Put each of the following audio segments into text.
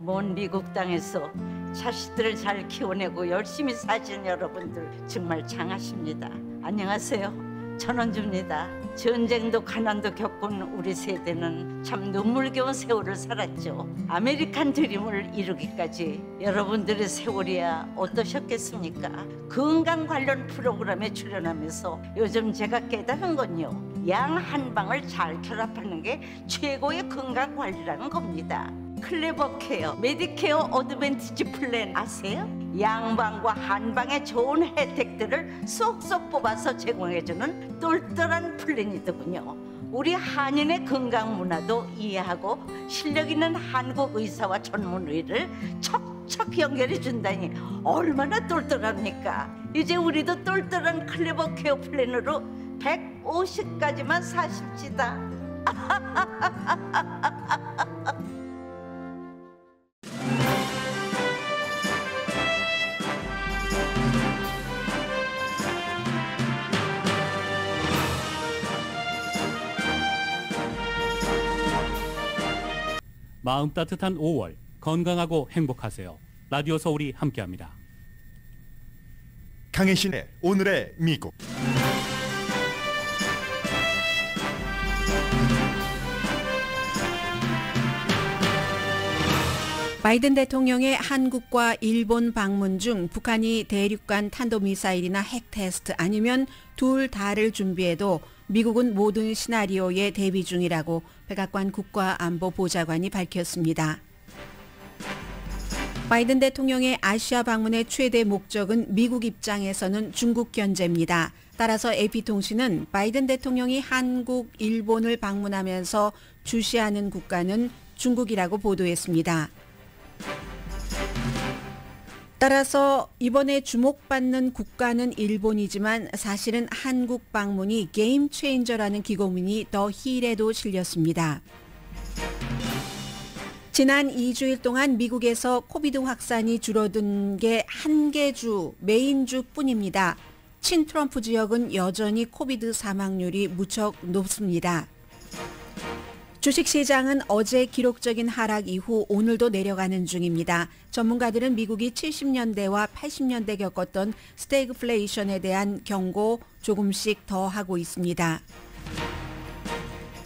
먼 미국 땅에서 자식들을 잘 키워내고 열심히 사신 여러분들 정말 장하십니다. 안녕하세요. 전원주입니다. 전쟁도 가난도 겪은 우리 세대는 참 눈물겨운 세월을 살았죠. 아메리칸 드림을 이루기까지 여러분들의 세월이야 어떠셨겠습니까? 건강 관련 프로그램에 출연하면서 요즘 제가 깨달은 건요, 양 한 방을 잘 결합하는 게 최고의 건강 관리라는 겁니다. 클레버 케어, 메디케어 어드밴티지 플랜 아세요? 양방과 한방의 좋은 혜택들을 쏙쏙 뽑아서 제공해주는 똘똘한 플랜이더군요. 우리 한인의 건강 문화도 이해하고 실력 있는 한국 의사와 전문의를 척척 연결해 준다니 얼마나 똘똘합니까? 이제 우리도 똘똘한 클레버 케어 플랜으로 150까지만 사십시다. 마음 따뜻한 5월, 건강하고 행복하세요. 라디오 서울이 함께합니다. 강혜신의 오늘의 미국. 바이든 대통령의 한국과 일본 방문 중 북한이 대륙간 탄도미사일이나 핵 테스트 아니면 둘 다를 준비해도 미국은 모든 시나리오에 대비 중이라고 백악관 국가안보보좌관이 밝혔습니다. 바이든 대통령의 아시아 방문의 최대 목적은 미국 입장에서는 중국 견제입니다. 따라서 AP통신은 바이든 대통령이 한국, 일본을 방문하면서 주시하는 국가는 중국이라고 보도했습니다. 따라서 이번에 주목받는 국가는 일본이지만 사실은 한국 방문이 게임 체인저라는 기고문이 더 힐에도 실렸습니다. 지난 2주일 동안 미국에서 코비드 확산이 줄어든 게 한 개 주, 메인주 뿐입니다. 친트럼프 지역은 여전히 코비드 사망률이 무척 높습니다. 주식시장은 어제 기록적인 하락 이후 오늘도 내려가는 중입니다. 전문가들은 미국이 70년대와 80년대 겪었던 스태그플레이션에 대한 경고 조금씩 더 하고 있습니다.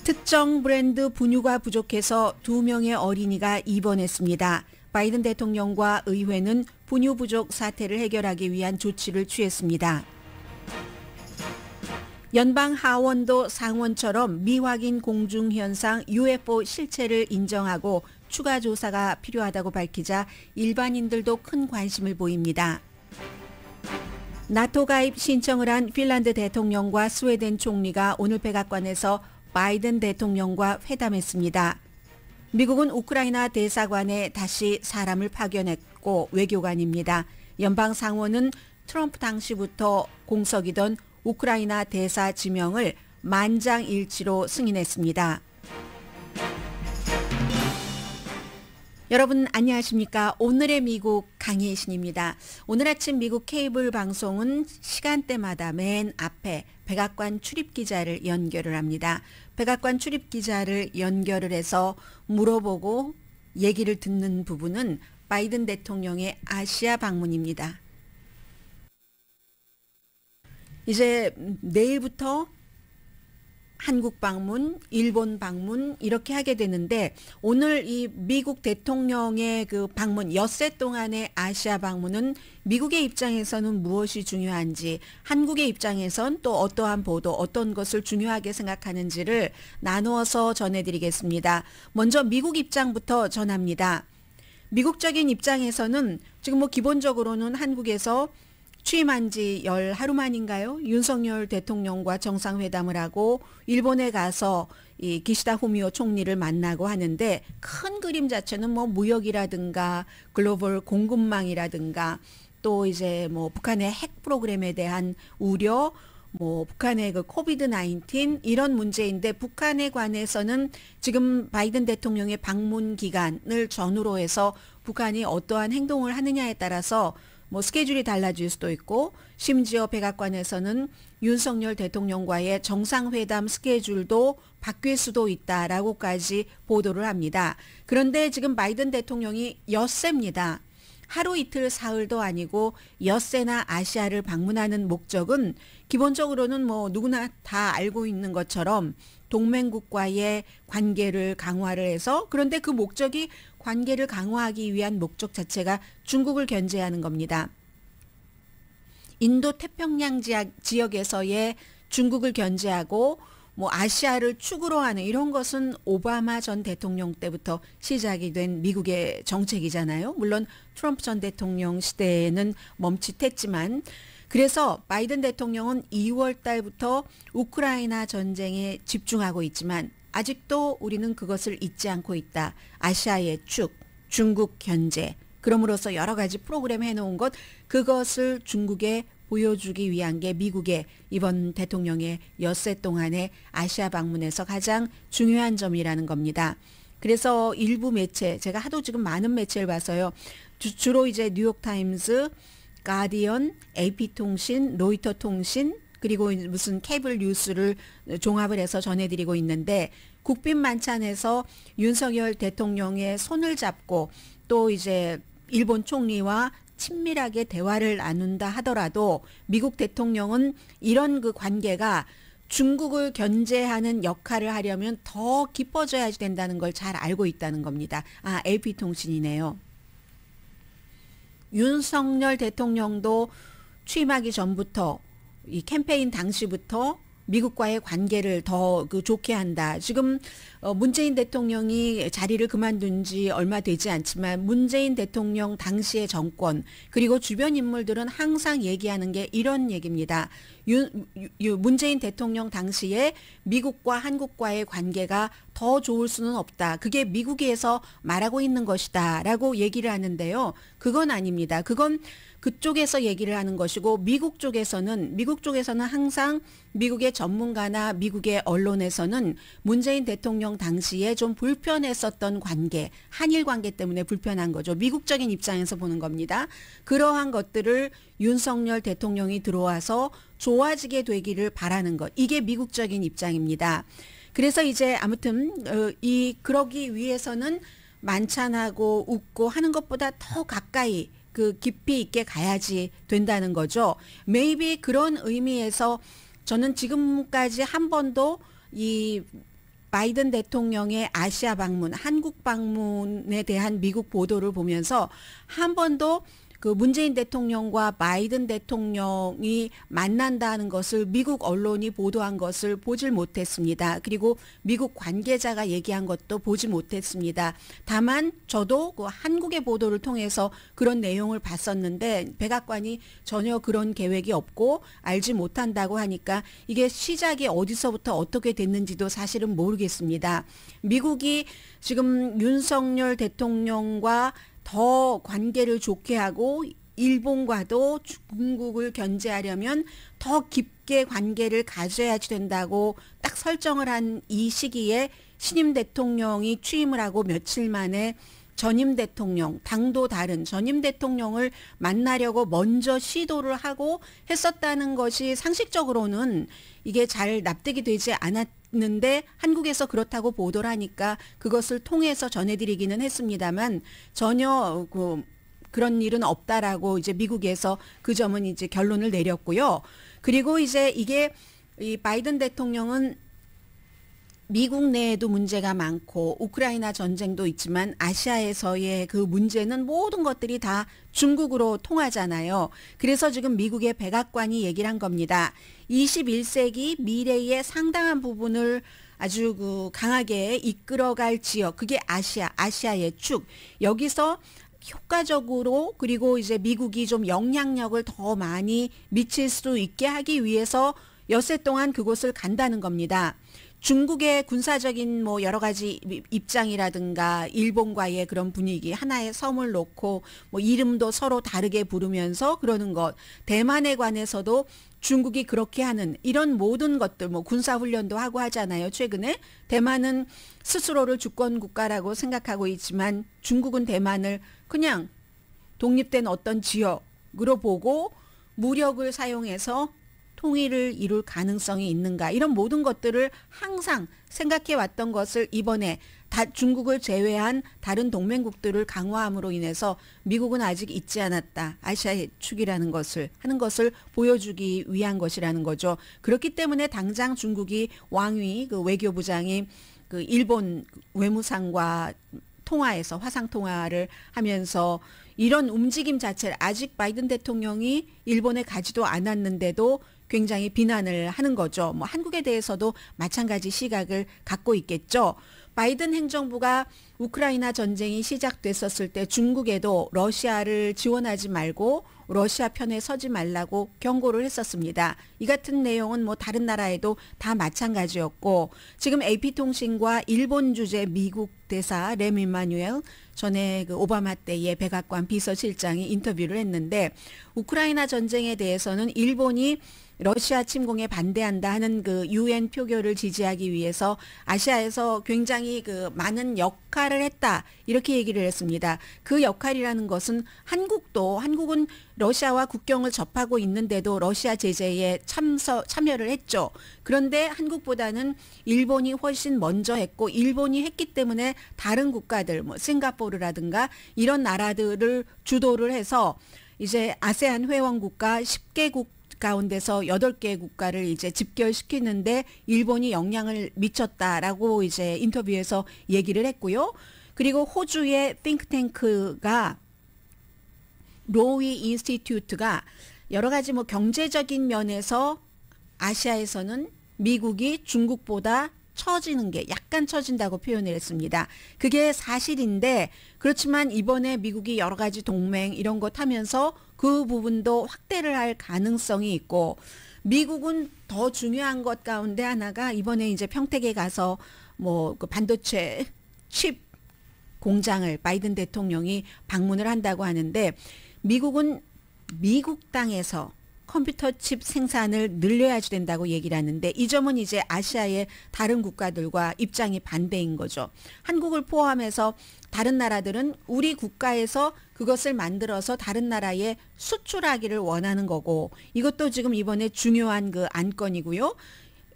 특정 브랜드 분유가 부족해서 2명의 어린이가 입원했습니다. 바이든 대통령과 의회는 분유 부족 사태를 해결하기 위한 조치를 취했습니다. 연방 하원도 상원처럼 미확인 공중현상 UFO 실체를 인정하고 추가 조사가 필요하다고 밝히자 일반인들도 큰 관심을 보입니다. 나토 가입 신청을 한 핀란드 대통령과 스웨덴 총리가 오늘 백악관에서 바이든 대통령과 회담했습니다. 미국은 우크라이나 대사관에 다시 사람을 파견했고 외교관입니다. 연방 상원은 트럼프 당시부터 공석이던 우크라이나 대사 지명을 만장일치로 승인했습니다. 여러분 안녕하십니까? 오늘의 미국 강혜신입니다. 오늘 아침 미국 케이블 방송은 시간대마다 맨 앞에 백악관 출입기자를 연결을 합니다. 백악관 출입기자를 연결을 해서 물어보고 얘기를 듣는 부분은 바이든 대통령의 아시아 방문입니다. 이제 내일부터 한국 방문, 일본 방문 이렇게 하게 되는데 오늘 이 미국 대통령의 그 방문 엿새 동안의 아시아 방문은 미국의 입장에서는 무엇이 중요한지, 한국의 입장에선 또 어떠한 보도, 어떤 것을 중요하게 생각하는지를 나누어서 전해드리겠습니다. 먼저 미국 입장부터 전합니다. 미국적인 입장에서는 지금 뭐 기본적으로는 한국에서 취임한 지 열 하루 만인가요? 윤석열 대통령과 정상회담을 하고 일본에 가서 이 기시다 후미오 총리를 만나고 하는데 큰 그림 자체는 뭐 무역이라든가 글로벌 공급망이라든가 또 이제 뭐 북한의 핵 프로그램에 대한 우려, 뭐 북한의 그 코비드 19 이런 문제인데 북한에 관해서는 지금 바이든 대통령의 방문 기간을 전후로 해서 북한이 어떠한 행동을 하느냐에 따라서 뭐 스케줄이 달라질 수도 있고 심지어 백악관에서는 윤석열 대통령과의 정상회담 스케줄도 바뀔 수도 있다라고까지 보도를 합니다. 그런데 지금 바이든 대통령이 엿새입니다. 하루 이틀 사흘도 아니고 엿새나 아시아를 방문하는 목적은 기본적으로는 뭐 누구나 다 알고 있는 것처럼 동맹국과의 관계를 강화를 해서, 그런데 그 목적이 관계를 강화하기 위한 목적 자체가 중국을 견제하는 겁니다. 인도 태평양 지역에서의 중국을 견제하고 뭐 아시아를 축으로 하는 이런 것은 오바마 전 대통령 때부터 시작이 된 미국의 정책이잖아요. 물론 트럼프 전 대통령 시대에는 멈칫했지만, 그래서 바이든 대통령은 2월 달부터 우크라이나 전쟁에 집중하고 있지만 아직도 우리는 그것을 잊지 않고 있다. 아시아의 축, 중국 견제, 그럼으로써 여러 가지 프로그램 해놓은 것, 그것을 중국에 보여주기 위한 게 미국의 이번 대통령의 엿새 동안의 아시아 방문에서 가장 중요한 점이라는 겁니다. 그래서 일부 매체, 제가 하도 지금 많은 매체를 봐서요. 주로 이제 뉴욕타임스, 가디언, AP통신, 로이터통신, 그리고 무슨 케이블 뉴스를 종합을 해서 전해드리고 있는데, 국빈 만찬에서 윤석열 대통령의 손을 잡고 또 이제 일본 총리와 친밀하게 대화를 나눈다 하더라도 미국 대통령은 이런 그 관계가 중국을 견제하는 역할을 하려면 더 깊어져야 된다는 걸 잘 알고 있다는 겁니다. 아, AP통신이네요. 윤석열 대통령도 취임하기 전부터 이 캠페인 당시부터 미국과의 관계를 더 좋게 한다. 지금 문재인 대통령이 자리를 그만둔 지 얼마 되지 않지만 문재인 대통령 당시의 정권 그리고 주변 인물들은 항상 얘기하는 게 이런 얘기입니다. 문재인 대통령 당시에 미국과 한국과의 관계가 더 좋을 수는 없다. 그게 미국에서 말하고 있는 것이다 라고 얘기를 하는데요. 그건 아닙니다. 그건 그쪽에서 얘기를 하는 것이고 미국 쪽에서는 항상 미국의 전문가나 미국의 언론에서는 문재인 대통령 당시에 좀 불편했었던 관계, 한일 관계 때문에 불편한 거죠. 미국적인 입장에서 보는 겁니다. 그러한 것들을 윤석열 대통령이 들어와서 좋아지게 되기를 바라는 것. 이게 미국적인 입장입니다. 그래서 이제 아무튼 그러기 위해서는 만찬하고 웃고 하는 것보다 더 가까이 깊이 있게 가야지 된다는 거죠. maybe 그런 의미에서 저는 지금까지 한 번도 이 바이든 대통령의 아시아 방문, 한국 방문에 대한 미국 보도를 보면서 한 번도 문재인 대통령과 바이든 대통령이 만난다는 것을 미국 언론이 보도한 것을 보질 못했습니다. 그리고 미국 관계자가 얘기한 것도 보지 못했습니다. 다만 저도 한국의 보도를 통해서 그런 내용을 봤었는데 백악관이 전혀 그런 계획이 없고 알지 못한다고 하니까 이게 시작이 어디서부터 어떻게 됐는지도 사실은 모르겠습니다. 미국이 지금 윤석열 대통령과 더 관계를 좋게 하고 일본과도 중국을 견제하려면 더 깊게 관계를 가져야지 된다고 딱 설정을 한 이 시기에 신임 대통령이 취임을 하고 며칠 만에 전임 대통령, 당도 다른 전임 대통령을 만나려고 먼저 시도를 하고 했었다는 것이 상식적으로는 이게 잘 납득이 되지 않았는데 한국에서 그렇다고 보도를 하니까 그것을 통해서 전해드리기는 했습니다만 전혀 그런 일은 없다라고 이제 미국에서 그 점은 이제 결론을 내렸고요. 그리고 이제 이게 이 바이든 대통령은 미국 내에도 문제가 많고 우크라이나 전쟁도 있지만 아시아에서의 그 문제는 모든 것들이 다 중국으로 통하잖아요. 그래서 지금 미국의 백악관이 얘기를 한 겁니다. 21세기 미래의 상당한 부분을 아주 강하게 이끌어갈 지역, 그게 아시아의 축. 여기서 효과적으로 그리고 이제 미국이 좀 영향력을 더 많이 미칠 수 있게 하기 위해서 엿새 동안 그곳을 간다는 겁니다. 중국의 군사적인 여러 가지 입장이라든가 일본과의 그런 분위기, 하나의 섬을 놓고 이름도 서로 다르게 부르면서 그러는 것, 대만에 관해서도 중국이 그렇게 하는 이런 모든 것들, 군사훈련도 하고 하잖아요. 최근에 대만은 스스로를 주권 국가라고 생각하고 있지만 중국은 대만을 그냥 독립된 어떤 지역, 무력으로 보고 무력을 사용해서 통일을 이룰 가능성이 있는가, 이런 모든 것들을 항상 생각해 왔던 것을 이번에 중국을 제외한 다른 동맹국들을 강화함으로 인해서 미국은 아직 잊지 않았다. 아시아의 축이라는 것을 하는 것을 보여주기 위한 것이라는 거죠. 그렇기 때문에 당장 중국이 왕위 그 외교부장이 그 일본 외무상과 통화에서 화상 통화를 하면서 이런 움직임 자체를 아직 바이든 대통령이 일본에 가지도 않았는데도 굉장히 비난을 하는 거죠. 뭐 한국에 대해서도 마찬가지 시각을 갖고 있겠죠. 바이든 행정부가 우크라이나 전쟁이 시작됐었을 때 중국에도 러시아를 지원하지 말고 러시아 편에 서지 말라고 경고를 했었습니다. 이 같은 내용은 뭐 다른 나라에도 다 마찬가지였고, 지금 AP통신과 일본 주재 미국 대사 렘 이마누엘 전에 그 오바마 때의 백악관 비서실장이 인터뷰를 했는데, 우크라이나 전쟁에 대해서는 일본이 러시아 침공에 반대한다 하는 그 UN 표결을 지지하기 위해서 아시아에서 굉장히 그 많은 역할을 했다, 이렇게 얘기를 했습니다. 그 역할이라는 것은 한국은 러시아와 국경을 접하고 있는데도 러시아 제재에 참여를 했죠. 그런데 한국보다는 일본이 훨씬 먼저 했고, 일본이 했기 때문에 다른 국가들 뭐 싱가포르라든가 이런 나라들을 주도를 해서 이제 아세안 회원 국가 10개국 가운데서 8개 국가를 이제 집결시키는데 일본이 영향을 미쳤다라고 이제 인터뷰에서 얘기를 했고요. 그리고 호주의 띵크탱크가 로위 인스티튜트가 여러 가지 뭐 경제적인 면에서 아시아에서는 미국이 중국보다 처지는 게 약간 처진다고 표현을 했습니다. 그게 사실인데, 그렇지만 이번에 미국이 여러 가지 동맹 이런 것 하면서 그 부분도 확대를 할 가능성이 있고, 미국은 더 중요한 것 가운데 하나가 이번에 이제 평택에 가서 뭐 그 반도체 칩 공장을 바이든 대통령이 방문을 한다고 하는데, 미국은 미국 땅에서 컴퓨터 칩 생산을 늘려야지 된다고 얘기를 하는데, 이 점은 이제 아시아의 다른 국가들과 입장이 반대인 거죠. 한국을 포함해서 다른 나라들은 우리 국가에서 그것을 만들어서 다른 나라에 수출하기를 원하는 거고, 이것도 지금 이번에 중요한 그 안건이고요.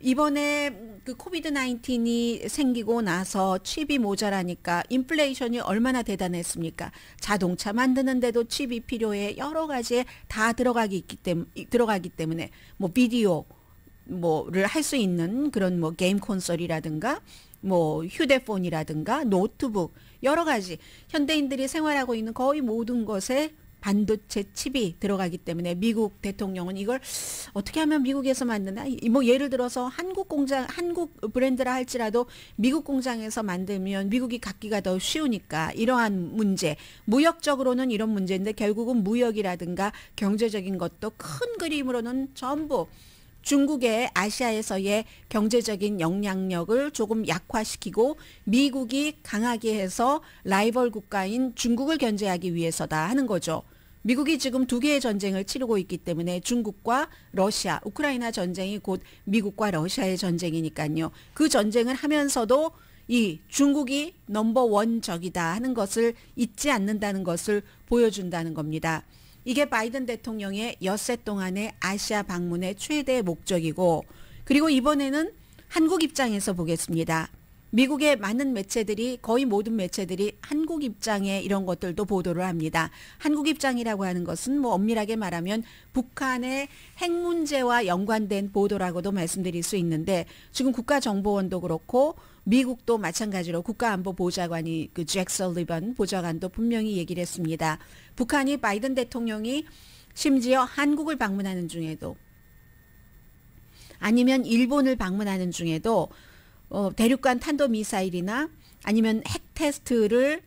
이번에 그 코비드 19이 생기고 나서 칩이 모자라니까 인플레이션이 얼마나 대단했습니까? 자동차 만드는데도 칩이 필요해. 여러 가지에 다 들어가기 때문에 뭐 비디오 뭐를 할 수 있는 그런 뭐 게임 콘솔이라든가 뭐 휴대폰이라든가 노트북, 여러 가지 현대인들이 생활하고 있는 거의 모든 것에 반도체 칩이 들어가기 때문에 미국 대통령은 이걸 어떻게 하면 미국에서 만드나, 뭐 예를 들어서 한국 브랜드라 할지라도 미국 공장에서 만들면 미국이 갖기가 더 쉬우니까, 이러한 문제, 무역적으로는 이런 문제인데 결국은 무역이라든가 경제적인 것도 큰 그림으로는 전부 중국의 아시아에서의 경제적인 영향력을 조금 약화시키고 미국이 강하게 해서 라이벌 국가인 중국을 견제하기 위해서다 하는 거죠. 미국이 지금 2개의 전쟁을 치르고 있기 때문에 중국과 러시아, 우크라이나 전쟁이 곧 미국과 러시아의 전쟁이니까요. 그 전쟁을 하면서도 이 중국이 넘버원 적이다 하는 것을 잊지 않는다는 것을 보여준다는 겁니다. 이게 바이든 대통령의 엿새 동안의 아시아 방문의 최대 목적이고, 그리고 이번에는 한국 입장에서 보겠습니다. 미국의 많은 매체들이, 거의 모든 매체들이 한국 입장의 이런 것들도 보도를 합니다. 한국 입장이라고 하는 것은 뭐 엄밀하게 말하면 북한의 핵 문제와 연관된 보도라고도 말씀드릴 수 있는데, 지금 국가정보원도 그렇고 미국도 마찬가지로 국가안보보좌관이 그 잭 설리번 보좌관도 분명히 얘기를 했습니다. 북한이 바이든 대통령이 심지어 한국을 방문하는 중에도, 아니면 일본을 방문하는 중에도 대륙간 탄도미사일이나 아니면 핵 테스트를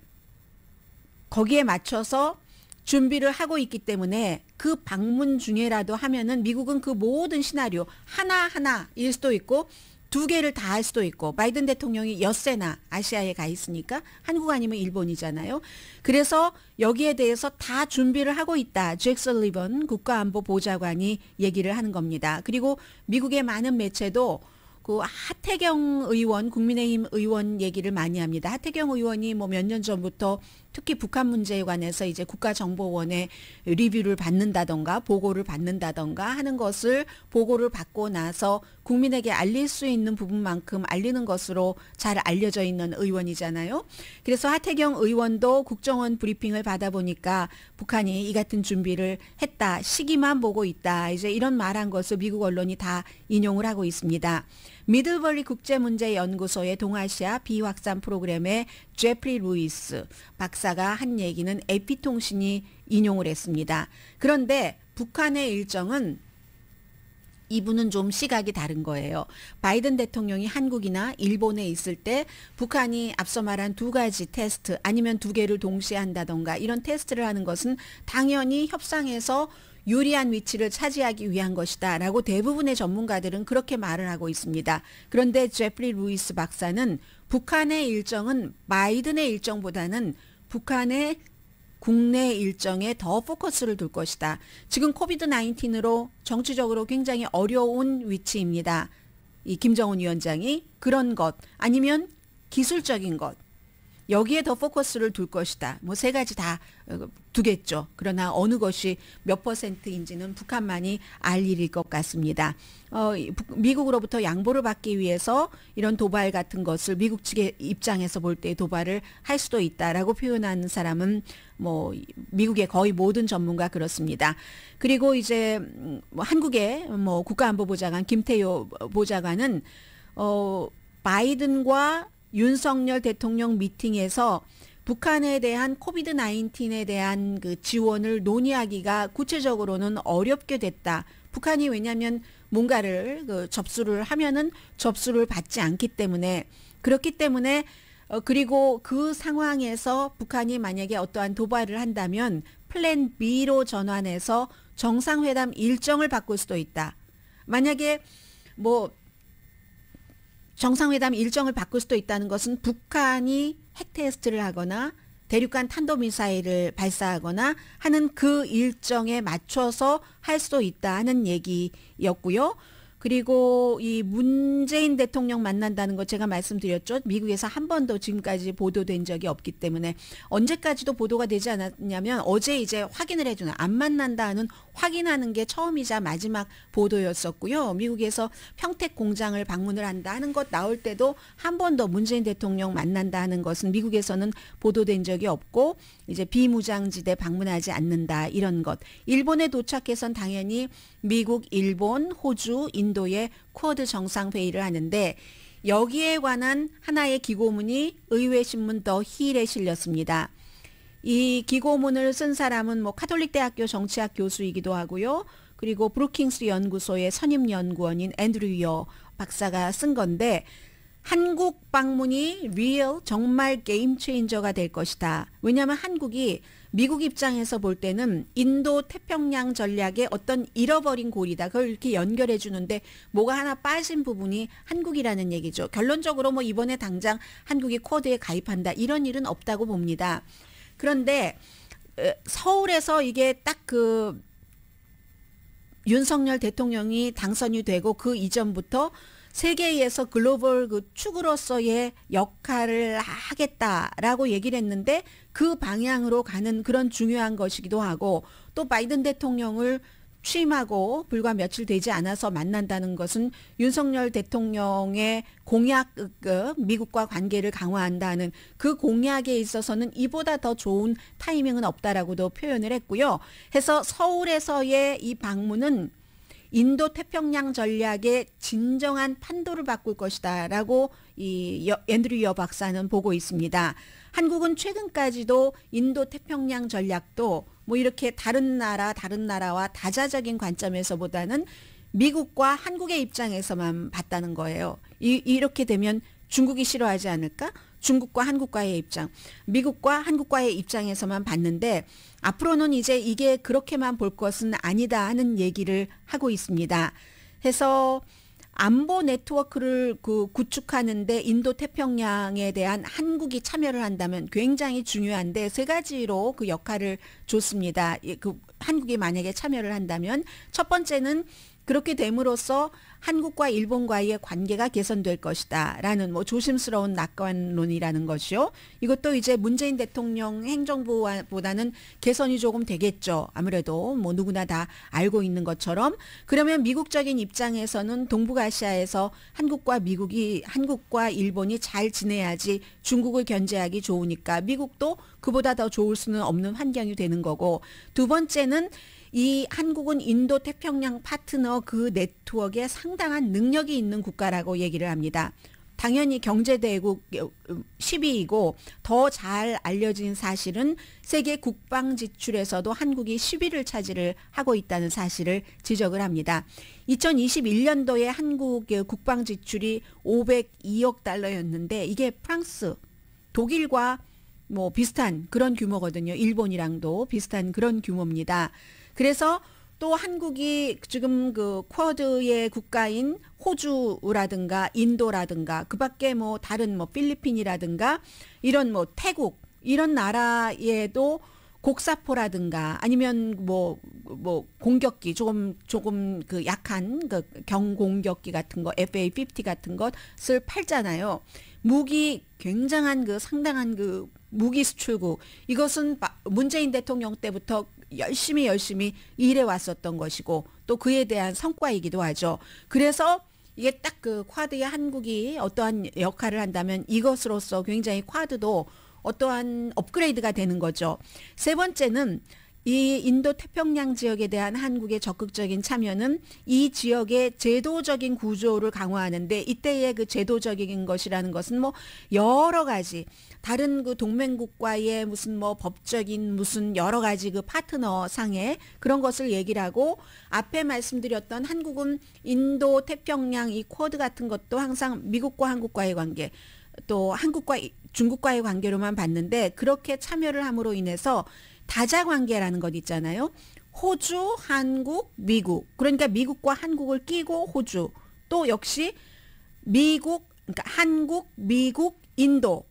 거기에 맞춰서 준비를 하고 있기 때문에 그 방문 중에라도 하면은 미국은 그 모든 시나리오 하나하나일 수도 있고 2개를 다 할 수도 있고, 바이든 대통령이 엿새나 아시아에 가 있으니까 한국 아니면 일본이잖아요. 그래서 여기에 대해서 다 준비를 하고 있다. 잭 설리번 국가안보보좌관이 얘기를 하는 겁니다. 그리고 미국의 많은 매체도 그 하태경 의원, 국민의힘 의원 얘기를 많이 합니다. 하태경 의원이 뭐 몇 년 전부터 특히 북한 문제에 관해서 이제 국가정보원의 리뷰를 받는다던가 보고를 받는다던가 하는 것을 보고를 받고 나서 국민에게 알릴 수 있는 부분만큼 알리는 것으로 잘 알려져 있는 의원이잖아요. 그래서 하태경 의원도 국정원 브리핑을 받아보니까 북한이 이 같은 준비를 했다. 시기만 보고 있다. 이제 이런 말한 것을 미국 언론이 다 인용을 하고 있습니다. 미들버리 국제문제연구소의 동아시아 비확산 프로그램의 제프리 루이스 박사가 한 얘기는 AP통신이 인용을 했습니다. 그런데 북한의 일정은 이분은 좀 시각이 다른 거예요. 바이든 대통령이 한국이나 일본에 있을 때 북한이 앞서 말한 두 가지 테스트 아니면 두 개를 동시에 한다던가 이런 테스트를 하는 것은 당연히 협상에서 유리한 위치를 차지하기 위한 것이다 라고 대부분의 전문가들은 그렇게 말을 하고 있습니다. 그런데 제프리 루이스 박사는 북한의 일정은 바이든의 일정보다는 북한의 국내 일정에 더 포커스를 둘 것이다. 지금 코비드 19으로 정치적으로 굉장히 어려운 위치입니다. 이 김정은 위원장이 그런 것 아니면 기술적인 것 여기에 더 포커스를 둘 것이다. 뭐 세 가지 다 두겠죠. 그러나 어느 것이 몇 %인지는 북한만이 알 일일 것 같습니다. 미국으로부터 양보를 받기 위해서 이런 도발 같은 것을 미국 측의 입장에서 볼 때 도발을 할 수도 있다라고 표현하는 사람은 뭐 미국의 거의 모든 전문가 그렇습니다. 그리고 이제 한국의 뭐 국가안보보좌관 김태효 보좌관은 바이든과 윤석열 대통령 미팅에서 북한에 대한 코비드 19에 대한 그 지원을 논의하기가 구체적으로는 어렵게 됐다. 북한이 왜냐하면 뭔가를 접수를 하면은 접수를 받지 않기 때문에 그렇기 때문에 그리고 그 상황에서 북한이 만약에 어떠한 도발을 한다면 플랜 B로 전환해서 정상회담 일정을 바꿀 수도 있다. 만약에 뭐 정상회담 일정을 바꿀 수도 있다는 것은 북한이 핵 테스트를 하거나 대륙간 탄도미사일을 발사하거나 하는 그 일정에 맞춰서 할 수도 있다 하는 얘기였고요. 그리고 이 문재인 대통령 만난다는 것 제가 말씀드렸죠. 미국에서 한 번도 지금까지 보도된 적이 없기 때문에 언제까지도 보도가 되지 않았냐면 어제 이제 확인을 해주는 안 만난다 하는 확인하는 게 처음이자 마지막 보도였었고요. 미국에서 평택 공장을 방문을 한다 하는 것 나올 때도 한 번도 문재인 대통령 만난다 하는 것은 미국에서는 보도된 적이 없고 이제 비무장지대 방문하지 않는다 이런 것. 일본에 도착해선 당연히 미국, 일본, 호주, 인도의 쿼드 정상회의를 하는데 여기에 관한 하나의 기고문이 의회신문 더 힐에 실렸습니다. 이 기고문을 쓴 사람은 뭐 카톨릭 대학교 정치학 교수이기도 하고요. 그리고 브루킹스 연구소의 선임 연구원인 앤드류 여 박사가 쓴 건데 한국 방문이 리얼 정말 게임 체인저가 될 것이다. 왜냐하면 한국이 미국 입장에서 볼 때는 인도 태평양 전략의 어떤 잃어버린 골이다. 그걸 이렇게 연결해 주는데 뭐가 하나 빠진 부분이 한국이라는 얘기죠. 결론적으로 뭐 이번에 당장 한국이 쿼드에 가입한다. 이런 일은 없다고 봅니다. 그런데 서울에서 이게 딱 그 윤석열 대통령이 당선이 되고 그 이전부터 세계에서 글로벌 그 축으로서의 역할을 하겠다라고 얘기를 했는데 그 방향으로 가는 그런 중요한 것이기도 하고 또 바이든 대통령을 취임하고 불과 며칠 되지 않아서 만난다는 것은 윤석열 대통령의 공약, 미국과 관계를 강화한다는 그 공약에 있어서는 이보다 더 좋은 타이밍은 없다라고도 표현을 했고요. 해서 서울에서의 이 방문은 인도 태평양 전략의 진정한 판도를 바꿀 것이다라고 이 앤드류 여 박사는 보고 있습니다. 한국은 최근까지도 인도 태평양 전략도 뭐 이렇게 다른 나라와 다자적인 관점에서보다는 미국과 한국의 입장에서만 봤다는 거예요. 이렇게 되면 중국이 싫어하지 않을까? 중국과 한국과의 입장, 미국과 한국과의 입장에서만 봤는데 앞으로는 이제 이게 그렇게만 볼 것은 아니다 하는 얘기를 하고 있습니다. 해서 안보 네트워크를 구축하는데 인도 태평양에 대한 한국이 참여를 한다면 굉장히 중요한데 세 가지로 그 역할을 줬습니다. 그 한국이 만약에 참여를 한다면 첫 번째는 그렇게 됨으로써 한국과 일본과의 관계가 개선될 것이다라는 뭐 조심스러운 낙관론이라는 것이요. 이것도 이제 문재인 대통령 행정부보다는 개선이 조금 되겠죠. 아무래도 뭐 누구나 다 알고 있는 것처럼. 그러면 미국적인 입장에서는 동북아시아에서 한국과 일본이 잘 지내야지 중국을 견제하기 좋으니까 미국도 그보다 더 좋을 수는 없는 환경이 되는 거고, 두 번째는 이 한국은 인도 태평양 파트너 그 네트워크에 상당한 능력이 있는 국가라고 얘기를 합니다. 당연히 경제대국 10위이고 더 잘 알려진 사실은 세계 국방 지출에서도 한국이 10위를 차지를 하고 있다는 사실을 지적을 합니다. 2021년도에 한국의 국방 지출이 502억 달러였는데 이게 프랑스, 독일과 뭐 비슷한 그런 규모거든요. 일본이랑도 비슷한 그런 규모입니다. 그래서 또 한국이 지금 그 쿼드의 국가인 호주라든가 인도라든가 그 밖에 뭐 다른 뭐 필리핀이라든가 이런 뭐 태국 이런 나라에도 곡사포라든가 아니면 뭐 공격기 조금 그 약한 그 경공격기 같은 거 FA-50 같은 것을 팔잖아요. 무기 굉장한 그 상당한 그 무기 수출국, 이것은 문재인 대통령 때부터 열심히 일해 왔었던 것이고 또 그에 대한 성과이기도 하죠. 그래서 이게 딱 그 쿼드의 한국이 어떠한 역할을 한다면 이것으로서 굉장히 쿼드도 어떠한 업그레이드가 되는 거죠. 세 번째는 이 인도 태평양 지역에 대한 한국의 적극적인 참여는 이 지역의 제도적인 구조를 강화하는데, 이때의 그 제도적인 것이라는 것은 뭐 여러 가지 다른 그 동맹국과의 무슨 뭐 법적인 무슨 여러 가지 그 파트너 상의 그런 것을 얘기를 하고, 앞에 말씀드렸던 한국은 인도 태평양 이 쿼드 같은 것도 항상 미국과 한국과의 관계, 또 한국과 중국과의 관계로만 봤는데, 그렇게 참여를 함으로 인해서 다자 관계라는 것 있잖아요. 호주, 한국, 미국. 그러니까 미국과 한국을 끼고 호주. 또 역시 미국, 그러니까 한국, 미국, 인도.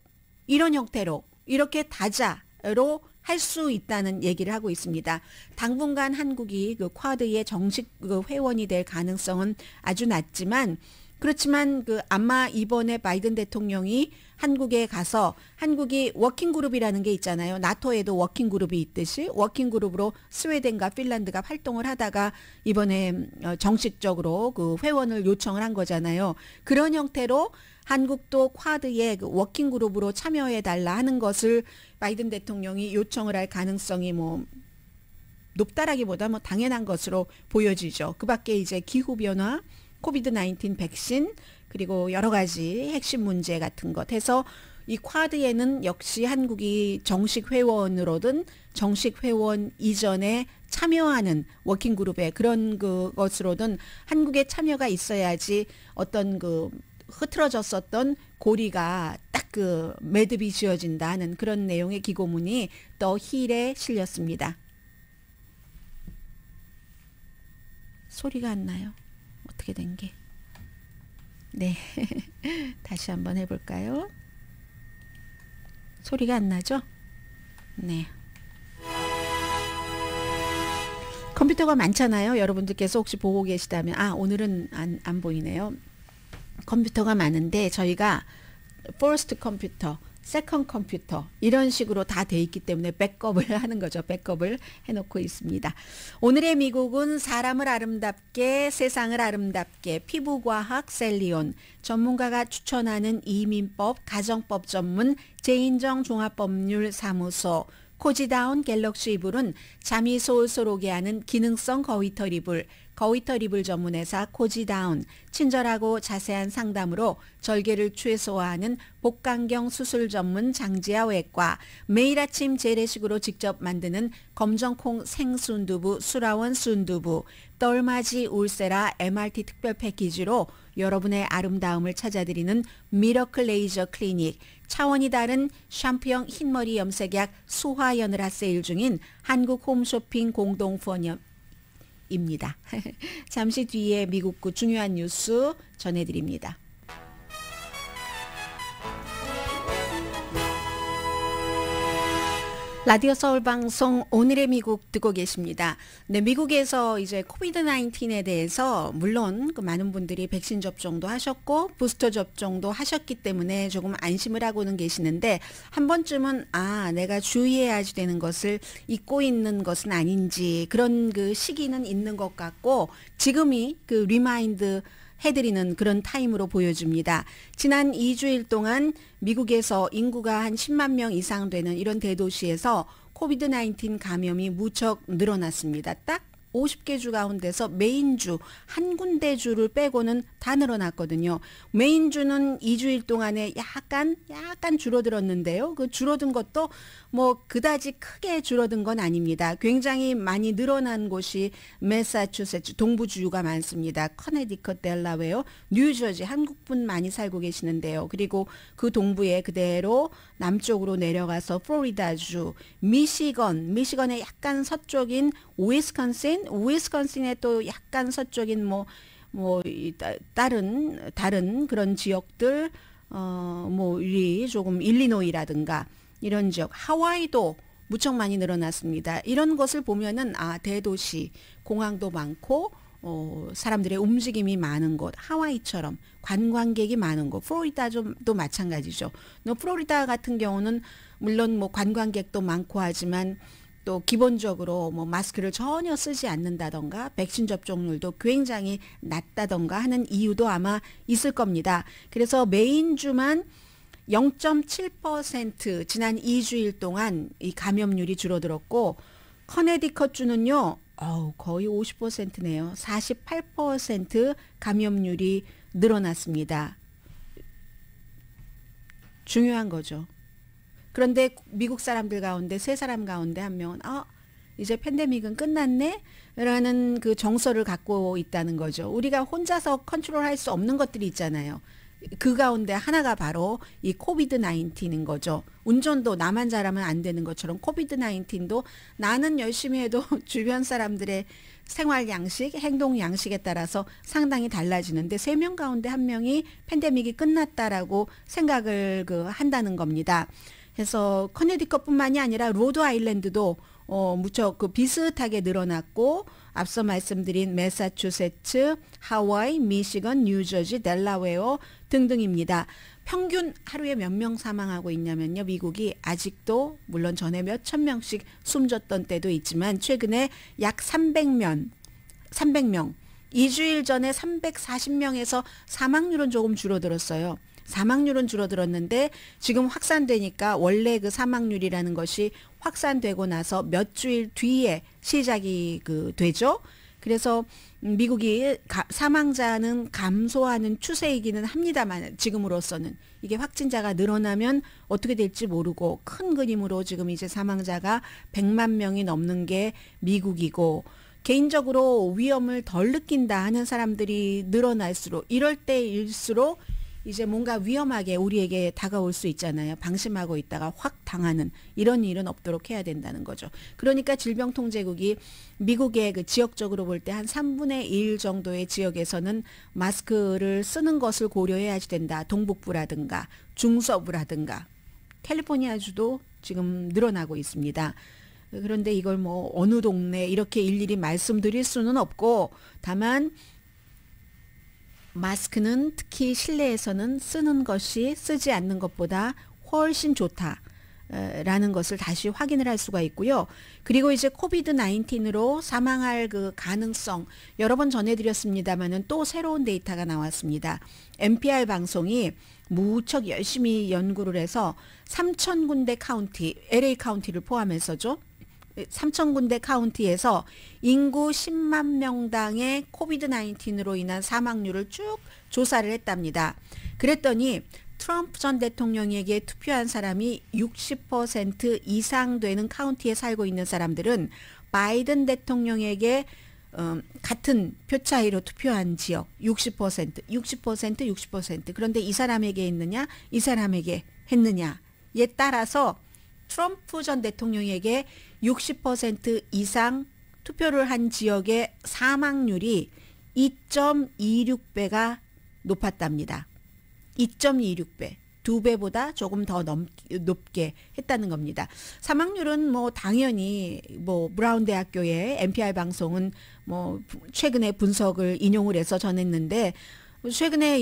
이런 형태로 이렇게 다자로 할 수 있다는 얘기를 하고 있습니다. 당분간 한국이 그 쿼드의 정식 그 회원이 될 가능성은 아주 낮지만, 그렇지만 그 아마 이번에 바이든 대통령이 한국에 가서 한국이 워킹그룹이라는 게 있잖아요. 나토에도 워킹그룹이 있듯이 워킹그룹으로 스웨덴과 핀란드가 활동을 하다가 이번에 정식적으로 그 회원을 요청을 한 거잖아요. 그런 형태로 한국도 쿼드의 그 워킹그룹으로 참여해달라 하는 것을 바이든 대통령이 요청을 할 가능성이 뭐 높다라기보다 뭐 당연한 것으로 보여지죠. 그 밖에 이제 기후변화, 코비드-19 백신, 그리고 여러 가지 핵심 문제 같은 것 해서 이 쿼드에는 역시 한국이 정식 회원으로든 정식 회원 이전에 참여하는 워킹그룹의 그런 것으로든 한국의 참여가 있어야지 어떤 그 흐트러졌었던 고리가 딱 그 매듭이 지어진다 하는 그런 내용의 기고문이 더 힐에 실렸습니다. 소리가 안 나요. 어떻게 된 게? 네. 다시 한번 해볼까요? 소리가 안 나죠? 네. 컴퓨터가 많잖아요. 여러분들께서 혹시 보고 계시다면, 오늘은 안 보이네요. 컴퓨터가 많은데 저희가 first 컴퓨터, second 컴퓨터 이런 식으로 다 돼 있기 때문에 백업을 하는 거죠. 백업을 해놓고 있습니다. 오늘의 미국은 사람을 아름답게, 세상을 아름답게, 피부과학 셀리온, 전문가가 추천하는 이민법, 가정법 전문 제인정 종합법률사무소, 코지다운 갤럭시 이불은 잠이 솔솔 오게 하는 기능성 거위털 이불, 거위털 이불 전문회사 코지다운, 친절하고 자세한 상담으로 절개를 최소화하는 복강경 수술 전문 장지아 외과, 매일 아침 재래식으로 직접 만드는 검정콩 생순두부 수라원 순두부, 떨맞이 울세라 MRT 특별 패키지로 여러분의 아름다움을 찾아드리는 미러클 레이저 클리닉, 차원이 다른 샴푸형 흰머리 염색약 수화연으라 세일 중인 한국 홈쇼핑 공동후원입니다. 잠시 뒤에 미국구 중요한 뉴스 전해드립니다. 라디오 서울 방송 오늘의 미국 듣고 계십니다. 네, 미국에서 이제 코비드 19에 대해서 물론 그 많은 분들이 백신 접종도 하셨고 부스터 접종도 하셨기 때문에 조금 안심을 하고는 계시는데 한 번쯤은 내가 주의해야지 되는 것을 잊고 있는 것은 아닌지 그런 그 시기는 있는 것 같고 지금이 그 리마인드 해드리는 그런 타임으로 보여줍니다. 지난 2주일 동안 미국에서 인구가 한 10만 명 이상 되는 이런 대도시에서 코비드 19 감염이 무척 늘어났습니다. 딱 50개 주 가운데서 메인주 한 군데 주를 빼고는 다 늘어났거든요. 메인주는 2주일 동안에 약간 줄어들었는데요. 그 줄어든 것도 뭐 그다지 크게 줄어든 건 아닙니다. 굉장히 많이 늘어난 곳이 매사추세츠 동부주가 많습니다. 커네디컷, 델라웨어, 뉴저지 한국분 많이 살고 계시는데요. 그리고 그 동부에 그대로 남쪽으로 내려가서 플로리다주, 미시건의 약간 서쪽인 위스콘신에 또 약간 서쪽인 다른 그런 지역들 우리 조금 일리노이라든가 이런 지역, 하와이도 무척 많이 늘어났습니다. 이런 것을 보면은 대도시, 공항도 많고 사람들의 움직임이 많은 곳, 하와이처럼 관광객이 많은 곳, 플로리다도 마찬가지죠. 플로리다 같은 경우는 물론 관광객도 많고 하지만 또 기본적으로 마스크를 전혀 쓰지 않는다던가 백신 접종률도 굉장히 낮다던가 하는 이유도 아마 있을 겁니다. 그래서 메인주만 0.7% 지난 2주일 동안 이 감염률이 줄어들었고 커네디컷주는요 거의 50%네요. 48% 감염률이 늘어났습니다. 중요한 거죠. 그런데 미국 사람들 가운데 3사람 가운데 한 명은 이제 팬데믹은 끝났네? 라는 그 정서를 갖고 있다는 거죠. 우리가 혼자서 컨트롤할 수 없는 것들이 있잖아요. 그 가운데 하나가 바로 이 코비드 19인 거죠. 운전도 나만 잘하면 안 되는 것처럼 코비드 19도 나는 열심히 해도 주변 사람들의 생활 양식, 행동 양식에 따라서 상당히 달라지는데 3명 가운데 1명이 팬데믹이 끝났다라고 생각을 한다는 겁니다. 그래서 커네디컷뿐만이 아니라 로드 아일랜드도 무척 비슷하게 늘어났고 앞서 말씀드린 매사추세츠, 하와이, 미시건, 뉴저지, 델라웨어 등등입니다. 평균 하루에 몇 명 사망하고 있냐면요. 미국이 아직도 물론 전에 몇천 명씩 숨졌던 때도 있지만 최근에 약 300명 2주일 전에 340명에서 사망률은 조금 줄어들었어요. 사망률은 줄어들었는데 지금 확산되니까 원래 그 사망률이라는 것이 확산되고 나서 몇 주일 뒤에 시작이 되죠. 그래서 미국이 사망자는 감소하는 추세이기는 합니다만 지금으로서는 이게 확진자가 늘어나면 어떻게 될지 모르고 큰 그림으로 지금 이제 사망자가 100만 명이 넘는 게 미국이고 개인적으로 위험을 덜 느낀다 하는 사람들이 늘어날수록 이럴 때일수록 이제 뭔가 위험하게 우리에게 다가올 수 있잖아요. 방심하고 있다가 확 당하는 이런 일은 없도록 해야 된다는 거죠. 그러니까 질병통제국이 미국의 지역적으로 볼 때 한 3분의 1 정도의 지역에서는 마스크를 쓰는 것을 고려해야지 된다. 동북부라든가 중서부라든가 캘리포니아주도 지금 늘어나고 있습니다. 그런데 이걸 어느 동네 이렇게 일일이 말씀드릴 수는 없고 다만 마스크는 특히 실내에서는 쓰는 것이 쓰지 않는 것보다 훨씬 좋다라는 것을 다시 확인을 할 수가 있고요. 그리고 이제 코비드 19으로 사망할 그 가능성 여러 번 전해드렸습니다마는 또 새로운 데이터가 나왔습니다. NPR 방송이 무척 열심히 연구를 해서 3,000군데 카운티, LA 카운티를 포함해서죠. 3,000군데 카운티에서 인구 10만 명당의 코비드 19으로 인한 사망률을 쭉 조사를 했답니다. 그랬더니 트럼프 전 대통령에게 투표한 사람이 60% 이상 되는 카운티에 살고 있는 사람들은 바이든 대통령에게 같은 표 차이로 투표한 지역 60%. 그런데 이 사람에게 했느냐, 이 사람에게 했느냐에 따라서 트럼프 전 대통령에게 60% 이상 투표를 한 지역의 사망률이 2.26배가 높았답니다. 2.26배. 2배보다 조금 더 높게 했다는 겁니다. 사망률은 뭐 당연히 뭐 브라운 대학교의 NPR 방송은 뭐 최근에 분석을 인용을 해서 전했는데 최근에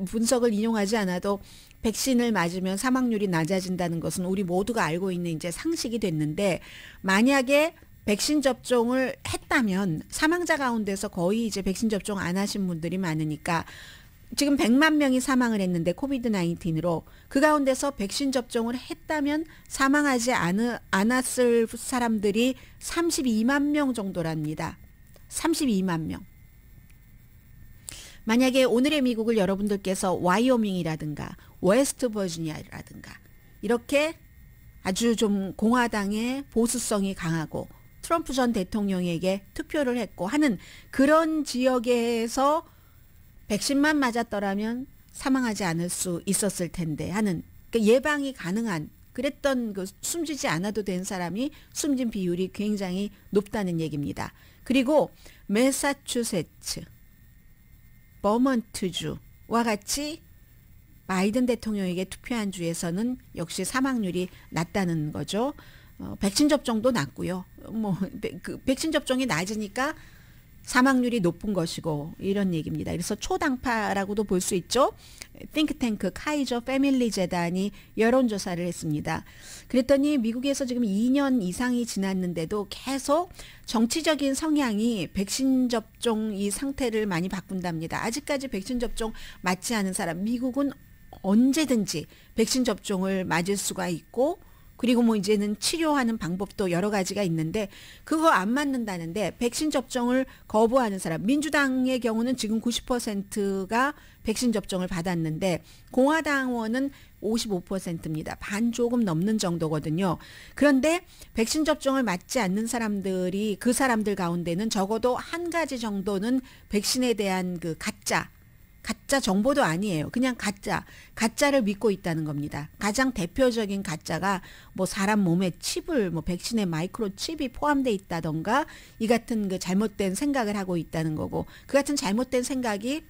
분석을 인용하지 않아도 백신을 맞으면 사망률이 낮아진다는 것은 우리 모두가 알고 있는 이제 상식이 됐는데 만약에 백신 접종을 했다면 사망자 가운데서 거의 이제 백신 접종 안 하신 분들이 많으니까 지금 100만 명이 사망을 했는데 코비드 19으로 그 가운데서 백신 접종을 했다면 사망하지 않았을 사람들이 32만 명 정도랍니다. 32만 명. 만약에 오늘의 미국을 여러분들께서 와이오밍이라든가 웨스트 버지니아라든가 이렇게 아주 좀 공화당의 보수성이 강하고 트럼프 전 대통령에게 투표를 했고 하는 그런 지역에서 백신만 맞았더라면 사망하지 않을 수 있었을 텐데 하는 그러니까 예방이 가능한 그랬던 그 숨지지 않아도 된 사람이 숨진 비율이 굉장히 높다는 얘기입니다. 그리고 매사추세츠, 버먼트주와 같이 바이든 대통령에게 투표한 주에서는 역시 사망률이 낮다는 거죠. 백신 접종도 낮고요. 그 백신 접종이 낮으니까 사망률이 높은 것이고 이런 얘기입니다. 그래서 초당파라고도 볼 수 있죠. 띵크탱크 카이저 패밀리 재단이 여론조사를 했습니다. 그랬더니 미국에서 지금 2년 이상이 지났는데도 계속 정치적인 성향이 백신 접종 이 상태를 많이 바꾼답니다. 아직까지 백신 접종 맞지 않은 사람 미국은 언제든지 백신 접종을 맞을 수가 있고 그리고 뭐 이제는 치료하는 방법도 여러 가지가 있는데 그거 안 맞는다는데 백신 접종을 거부하는 사람 민주당의 경우는 지금 90%가 백신 접종을 받았는데 공화당원은 55%입니다. 반 조금 넘는 정도거든요. 그런데 백신 접종을 맞지 않는 사람들이 그 사람들 가운데는 적어도 한 가지 정도는 백신에 대한 그 가짜 정보도 아니에요. 그냥 가짜를 믿고 있다는 겁니다. 가장 대표적인 가짜가 뭐 사람 몸에 칩을 뭐 백신에 마이크로 칩이 포함되어 있다던가 이 같은 그 잘못된 생각을 하고 있다는 거고 그 같은 잘못된 생각이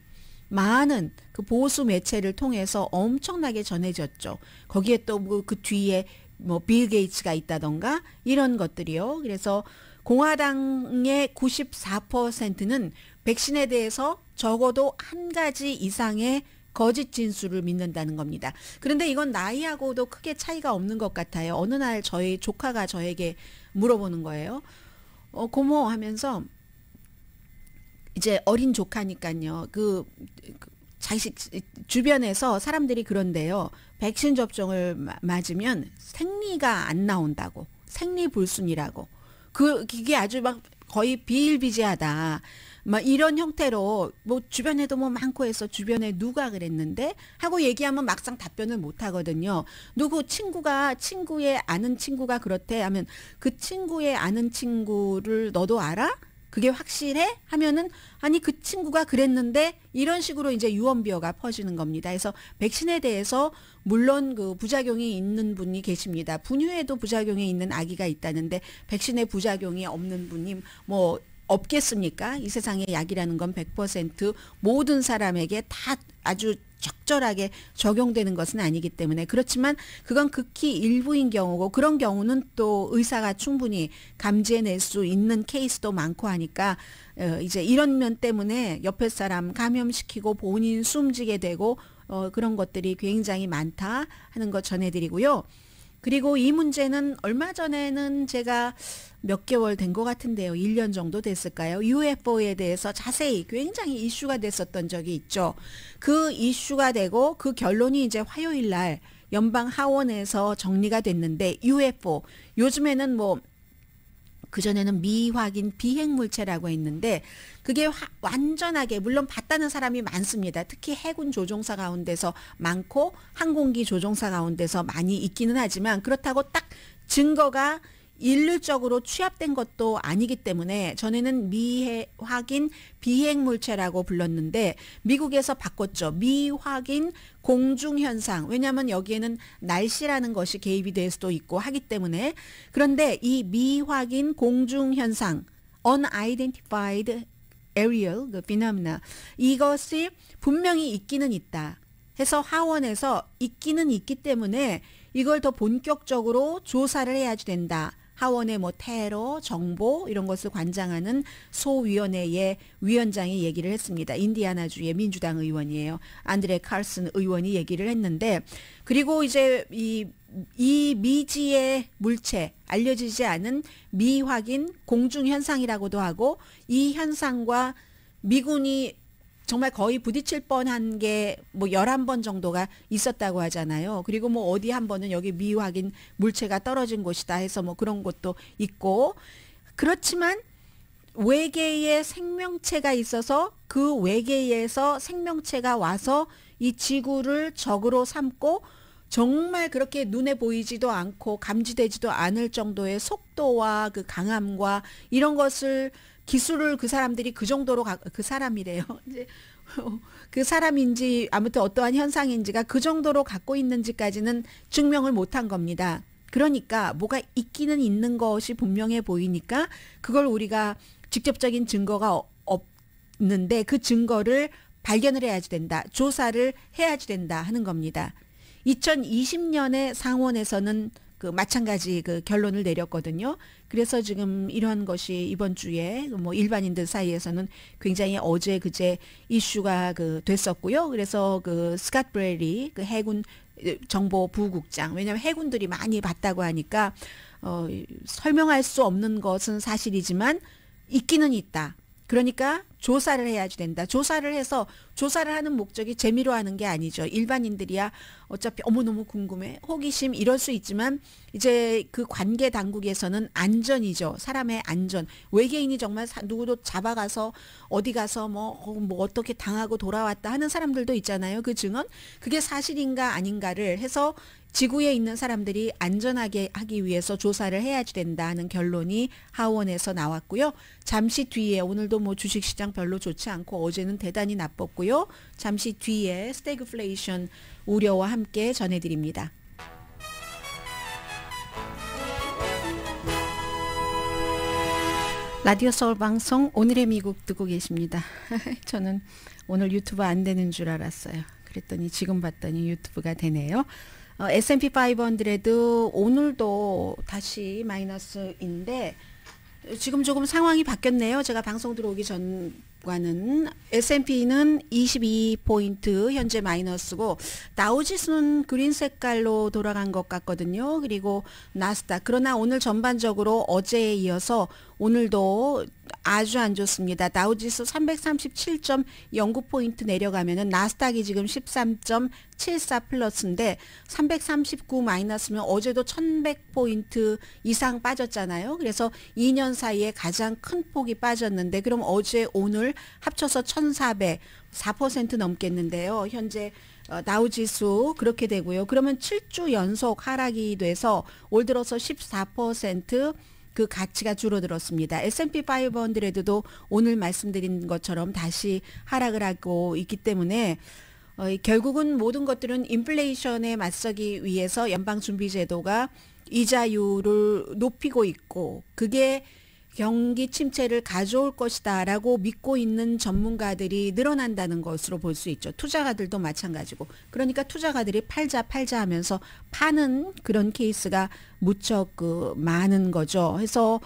많은 그 보수 매체를 통해서 엄청나게 전해졌죠. 거기에 또 그 뒤에 뭐 빌 게이츠가 있다던가 이런 것들이요. 그래서 공화당의 94%는 백신에 대해서 적어도 한 가지 이상의 거짓 진술을 믿는다는 겁니다. 그런데 이건 나이하고도 크게 차이가 없는 것 같아요. 어느 날 저희 조카가 저에게 물어보는 거예요. 고모 하면서 이제 어린 조카니까요. 그 자식 주변에서 사람들이 그런데요. 백신 접종을 맞으면 생리가 안 나온다고. 생리불순이라고. 그게 아주 막 거의 비일비재하다. 막 이런 형태로 뭐 주변에도 뭐 많고 해서 주변에 누가 그랬는데 하고 얘기하면 막상 답변을 못 하거든요. 누구 친구의 아는 친구가 그렇대 하면 그 친구의 아는 친구를 너도 알아? 그게 확실해? 하면은 아니 그 친구가 그랬는데 이런 식으로 이제 유언비어가 퍼지는 겁니다. 그래서 백신에 대해서 물론 그 부작용이 있는 분이 계십니다. 분유에도 부작용이 있는 아기가 있다는데 백신에 부작용이 없는 분이 뭐 없겠습니까? 이 세상에 약이라는 건 100% 모든 사람에게 다 아주 적절하게 적용되는 것은 아니기 때문에 그렇지만 그건 극히 일부인 경우고 그런 경우는 또 의사가 충분히 감지해낼 수 있는 케이스도 많고 하니까 이제 이런 면 때문에 옆에 사람 감염시키고 본인 숨지게 되고 그런 것들이 굉장히 많다 하는 것 전해드리고요. 그리고 이 문제는 얼마 전에는 제가 몇 개월 된 것 같은데요. 1년 정도 됐을까요? UFO에 대해서 자세히 굉장히 이슈가 됐었던 적이 있죠. 그 이슈가 되고 그 결론이 이제 화요일 날 연방 하원에서 정리가 됐는데 UFO 요즘에는 뭐 그전에는 미확인 비행물체라고 했는데 그게 완전하게 물론 봤다는 사람이 많습니다. 특히 해군 조종사 가운데서 많고 항공기 조종사 가운데서 많이 있기는 하지만 그렇다고 딱 증거가 일률적으로 취합된 것도 아니기 때문에 전에는 미확인 비행물체라고 불렀는데 미국에서 바꿨죠. 미확인 공중현상. 왜냐하면 여기에는 날씨라는 것이 개입이 될 수도 있고 하기 때문에 그런데 이 미확인 공중현상 unidentified aerial phenomena 이것이 분명히 있기는 있다. 해서 하원에서 있기는 있기 때문에 이걸 더 본격적으로 조사를 해야지 된다. 하원의 뭐 테러, 정보 이런 것을 관장하는 소위원회의 위원장이 얘기를 했습니다. 인디아나주의 민주당 의원이에요. 안드레 칼슨 의원이 얘기를 했는데, 그리고 이제 이 미지의 물체, 알려지지 않은 미확인 공중 현상이라고도 하고, 이 현상과 미군이 정말 거의 부딪힐 뻔한 게 뭐 11번 정도가 있었다고 하잖아요. 그리고 뭐 어디 한 번은 여기 미확인 물체가 떨어진 곳이다 해서 뭐 그런 것도 있고, 그렇지만 외계에 생명체가 있어서 그 외계에서 생명체가 와서 이 지구를 적으로 삼고 정말 그렇게 눈에 보이지도 않고 감지되지도 않을 정도의 속도와 그 강함과 이런 것을 기술을 그 사람들이 그 정도로 그 사람이래요. 이제 그 사람인지 아무튼 어떠한 현상인지가 그 정도로 갖고 있는지까지는 증명을 못한 겁니다. 그러니까 뭐가 있기는 있는 것이 분명해 보이니까 그걸 우리가 직접적인 증거가 없는데 그 증거를 발견을 해야지 된다. 조사를 해야지 된다 하는 겁니다. 2020년에 상원에서는 그 마찬가지 그 결론을 내렸거든요. 그래서 지금 이러한 것이 이번 주에 뭐 일반인들 사이에서는 굉장히 어제 그제 이슈가 그 됐었고요. 그래서 그 스캇 브레리 그 해군 정보 부국장, 왜냐하면 해군들이 많이 봤다고 하니까 설명할 수 없는 것은 사실이지만 있기는 있다. 그러니까 조사를 해야지 된다. 조사를 해서 조사를 하는 목적이 재미로 하는 게 아니죠. 일반인들이야 어차피 너무 궁금해, 호기심 이럴 수 있지만 이제 그 관계 당국에서는 안전이죠. 사람의 안전. 외계인이 정말 누구도 잡아가서 어디 가서 뭐 어떻게 당하고 돌아왔다 하는 사람들도 있잖아요. 그 증언. 그게 사실인가 아닌가를 해서 지구에 있는 사람들이 안전하게 하기 위해서 조사를 해야지 된다는 결론이 하원에서 나왔고요. 잠시 뒤에 오늘도 뭐 주식시장 별로 좋지 않고 어제는 대단히 나빴고요. 잠시 뒤에 스태그플레이션 우려와 함께 전해드립니다. 라디오 서울 방송 오늘의 미국 듣고 계십니다. 저는 오늘 유튜브 안 되는 줄 알았어요. 그랬더니 지금 봤더니 유튜브가 되네요. S&P 500 오늘도 다시 마이너스인데 지금 조금 상황이 바뀌었네요. 제가 방송 들어오기 전과는 S&P는 22포인트 현재 마이너스고 다우지수는 그린 색깔로 돌아간 것 같거든요. 그리고 나스닥, 그러나 오늘 전반적으로 어제에 이어서 오늘도 아주 안 좋습니다. 다우지수 337.09포인트 내려가면은 나스닥이 지금 13.74 플러스인데 339 마이너스면 어제도 1100포인트 이상 빠졌잖아요. 그래서 2년 사이에 가장 큰 폭이 빠졌는데 그럼 어제 오늘 합쳐서 1400, 4% 넘겠는데요. 현재 다우지수 그렇게 되고요. 그러면 7주 연속 하락이 돼서 올 들어서 14% 그 가치가 줄어들었습니다. S&P 500도 오늘 말씀드린 것처럼 다시 하락을 하고 있기 때문에 결국은 모든 것들은 인플레이션에 맞서기 위해서 연방준비제도가 이자율을 높이고 있고 그게 경기 침체를 가져올 것이다 라고 믿고 있는 전문가들이 늘어난다는 것으로 볼 수 있죠. 투자가들도 마찬가지고. 그러니까 투자가들이 팔자 하면서 파는 그런 케이스가 무척 많은 거죠. 그래서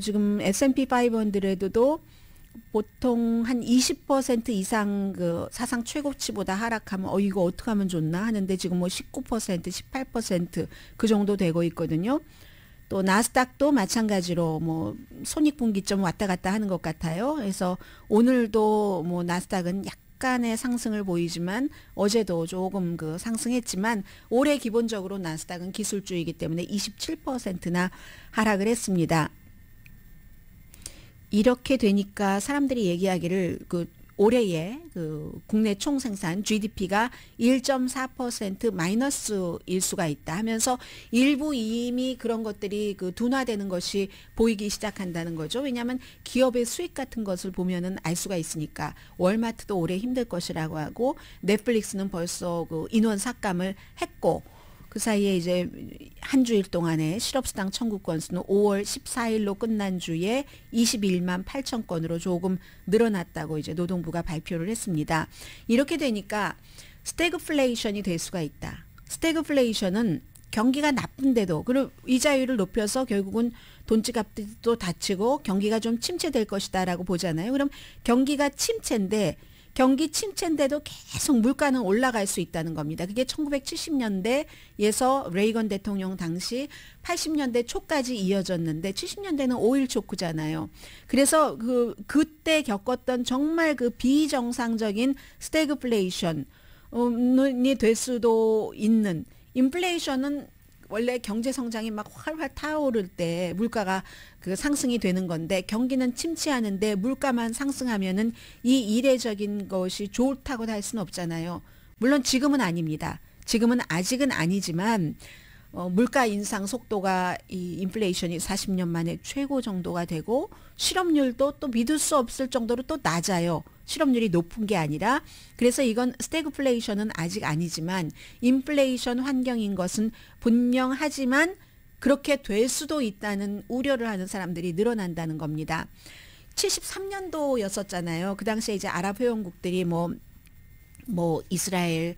지금 S&P 500에도 보통 한 20% 이상 그 사상 최고치보다 하락하면 이거 어떻게 하면 좋나 하는데 지금 뭐 19%, 18% 그 정도 되고 있거든요. 또 나스닥도 마찬가지로 뭐 손익분기점 왔다 갔다 하는 것 같아요. 그래서 오늘도 뭐 나스닥은 약간의 상승을 보이지만 어제도 조금 상승했지만 올해 기본적으로 나스닥은 기술주이기 때문에 27%나 하락을 했습니다. 이렇게 되니까 사람들이 얘기하기를 올해의 국내 총생산 GDP가 1.4% 마이너스일 수가 있다 하면서 일부 이미 그런 것들이 둔화되는 것이 보이기 시작한다는 거죠. 왜냐하면 기업의 수익 같은 것을 보면은 알 수가 있으니까. 월마트도 올해 힘들 것이라고 하고 넷플릭스는 벌써 인원 삭감을 했고 그 사이에 이제 한 주일 동안에 실업수당 청구 건수는 5월 14일로 끝난 주에 21만 8천 건으로 조금 늘어났다고 이제 노동부가 발표를 했습니다. 이렇게 되니까 스태그플레이션이 될 수가 있다. 스태그플레이션은 경기가 나쁜데도 그리고 이자율을 높여서 결국은 돈지갑도 닫히고 경기가 좀 침체될 것이다라고 보잖아요. 그럼 경기가 침체인데 경기 침체인데도 계속 물가는 올라갈 수 있다는 겁니다. 그게 1970년대에서 레이건 대통령 당시 80년대 초까지 이어졌는데 70년대는 오일 쇼크잖아요. 그래서 그때 겪었던 정말 그 비정상적인 스태그플레이션이 될 수도 있는 인플레이션은 원래 경제 성장이 막 활활 타오를 때 물가가 그 상승이 되는 건데 경기는 침체하는데 물가만 상승하면은 이 이례적인 것이 좋다고 할 수는 없잖아요. 물론 지금은 아닙니다. 지금은 아직은 아니지만 물가 인상 속도가 이 인플레이션이 40년 만에 최고 정도가 되고 실업률도 또 믿을 수 없을 정도로 또 낮아요. 실업률이 높은 게 아니라 그래서 이건 스태그플레이션은 아직 아니지만 인플레이션 환경인 것은 분명하지만 그렇게 될 수도 있다는 우려를 하는 사람들이 늘어난다는 겁니다. 73년도였었잖아요. 그 당시에 이제 아랍 회원국들이 뭐 이스라엘의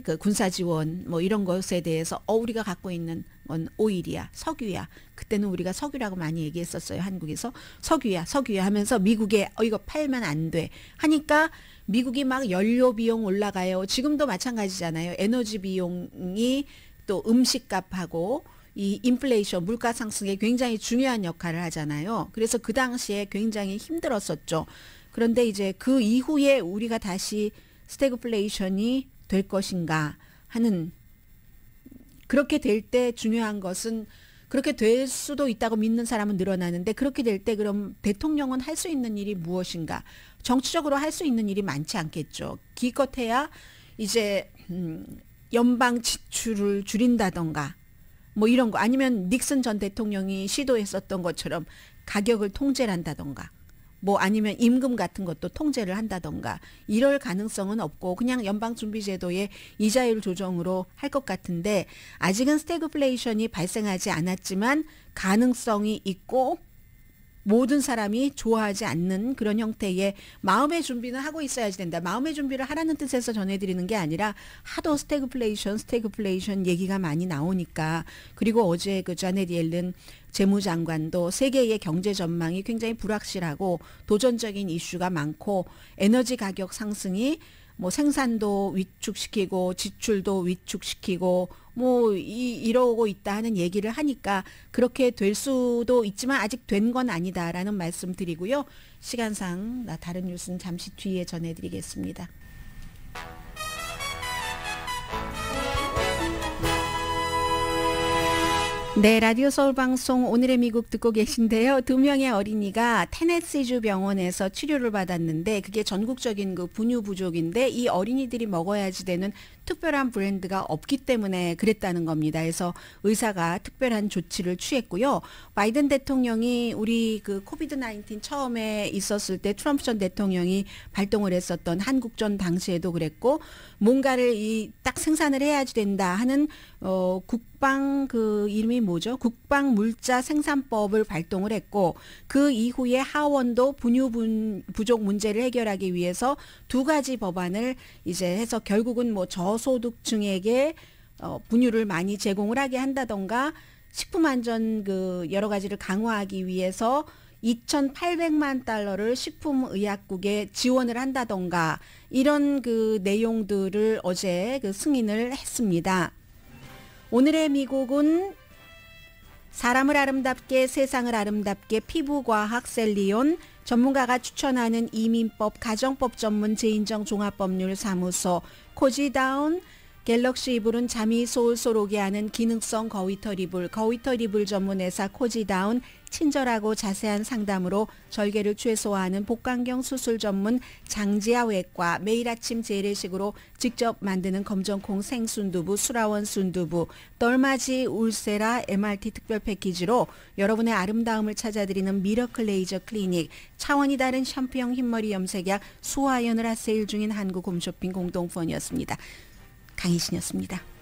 그 군사 지원 뭐 이런 것에 대해서 우리가 갖고 있는 건 오일이야, 석유야. 그때는 우리가 석유라고 많이 얘기했었어요. 한국에서 석유야 하면서 미국에 이거 팔면 안 돼 하니까 미국이 막 연료 비용 올라가요. 지금도 마찬가지잖아요. 에너지 비용이 또 음식값하고 이 인플레이션 물가 상승에 굉장히 중요한 역할을 하잖아요. 그래서 그 당시에 굉장히 힘들었었죠. 그런데 이제 그 이후에 우리가 다시 스태그플레이션이 될 것인가 하는 그렇게 될 때 중요한 것은 그렇게 될 수도 있다고 믿는 사람은 늘어나는데 그렇게 될 때 그럼 대통령은 할 수 있는 일이 무엇인가? 정치적으로 할 수 있는 일이 많지 않겠죠. 기껏해야 이제 연방 지출을 줄인다던가 뭐 이런 거 아니면 닉슨 전 대통령이 시도했었던 것처럼 가격을 통제를 한다던가 뭐 아니면 임금 같은 것도 통제를 한다던가 이럴 가능성은 없고 그냥 연방준비제도의 이자율 조정으로 할 것 같은데 아직은 스태그플레이션이 발생하지 않았지만 가능성이 있고 모든 사람이 좋아하지 않는 그런 형태의 마음의 준비는 하고 있어야지 된다. 마음의 준비를 하라는 뜻에서 전해드리는 게 아니라 하도 스태그플레이션 얘기가 많이 나오니까 그리고 어제 그 자넷 옐런 재무장관도 세계의 경제 전망이 굉장히 불확실하고 도전적인 이슈가 많고 에너지 가격 상승이 뭐 생산도 위축시키고 지출도 위축시키고 뭐 이러고 있다 하는 얘기를 하니까 그렇게 될 수도 있지만 아직 된 건 아니다라는 말씀 드리고요. 시간상 다른 뉴스는 잠시 뒤에 전해드리겠습니다. 네, 라디오 서울 방송 오늘의 미국 듣고 계신데요. 2명의 어린이가 테네시주 병원에서 치료를 받았는데 그게 전국적인 그 분유 부족인데 이 어린이들이 먹어야지 되는 특별한 브랜드가 없기 때문에 그랬다는 겁니다. 그래서 의사가 특별한 조치를 취했고요. 바이든 대통령이 우리 그 코비드-19 처음에 있었을 때 트럼프 전 대통령이 발동을 했었던 한국전 당시에도 그랬고 뭔가를 딱 생산을 해야지 된다 하는 국방 그 이름이 뭐죠? 국방 물자 생산법을 발동을 했고 그 이후에 하원도 분유 부족 문제를 해결하기 위해서 2가지 법안을 이제 해서 결국은 뭐 저소득층에게 분유를 많이 제공을 하게 한다던가 식품 안전 그 여러 가지를 강화하기 위해서 2,800만 달러를 식품의약국에 지원을 한다던가 이런 그 내용들을 어제 그 승인을 했습니다. 오늘의 미국은 사람을 아름답게 세상을 아름답게 피부과학 셀리온 전문가가 추천하는 이민법 가정법 전문 재인정 종합법률 사무소 코지다운 갤럭시 이불은 잠이 솔솔 오게 하는 기능성 거위털 이불 전문 회사 코지다운 친절하고 자세한 상담으로 절개를 최소화하는 복강경 수술 전문 장지아 외과 매일 아침 재래식으로 직접 만드는 검정콩 생순두부 수라원 순두부 떨마지 울세라 MRT 특별 패키지로 여러분의 아름다움을 찾아드리는 미러클 레이저 클리닉 차원이 다른 샴푸형 흰머리 염색약 수화연을 핫세일 중인 한국 홈쇼핑 공동후원이었습니다. 강희신이었습니다.